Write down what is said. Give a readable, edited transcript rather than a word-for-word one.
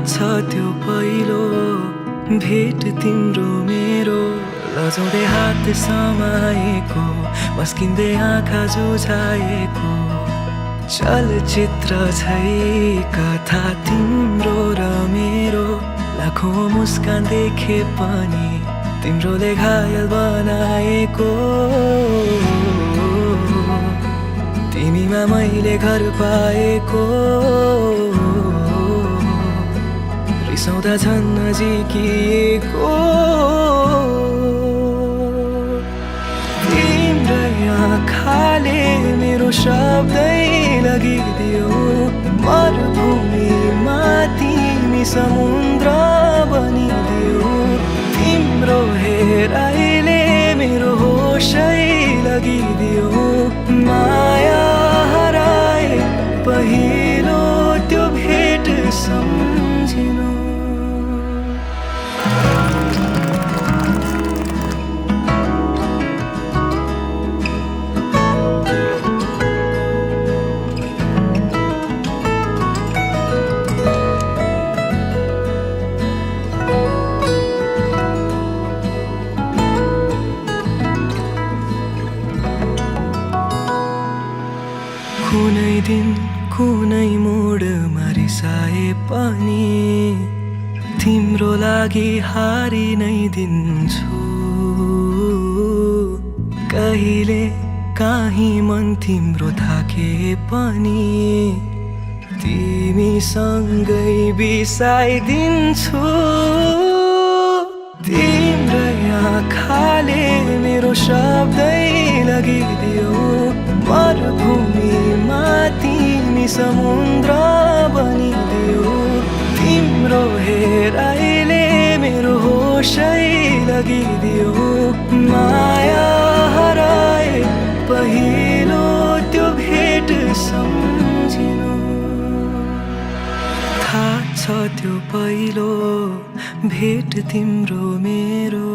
छ त्यो पहिलो भेट तिम्रो मेरो, लजाउँदै हात समाएको, मस्किँदै आँखा जुझाएको, चलचित्र छै कथा तिम्रो र मेरो। लाखौं मुस्कान देखे पनि तिम्रोले घायल बनाएको, तिमीमा मैले घर पाएको, रिसाउँदा झन् नजिकिएको। तिम्रै आँखाले मेरो शब्दै लगिदियो, मरुभूमिमा तिमी समुद्र बनिदियो। तिम्रो हेराइले मेरो होसै लगिदियो, माया हराए पहिलो त्यो भेट सम्झिनु। कुनै दिन कुनै मोडमा रिसाए पनि तिम्रो लागि हारि नै दिन्छु। कहिले काहीँ मन तिम्रो थाके पनि तिमीसँगै बिसाइदिन्छु। तिम्रै आँखाले मेरो शब्दै लगिदियो, मरुभूमिमा तिमी समुद्र बनिदियो। तिम्रो हेराइले मेरो होसै लगिदियो, माया हराए पहिलो त्यो भेट सम्झिनु। थाहा छ त्यो पहिलो भेट तिम्रो मेरो।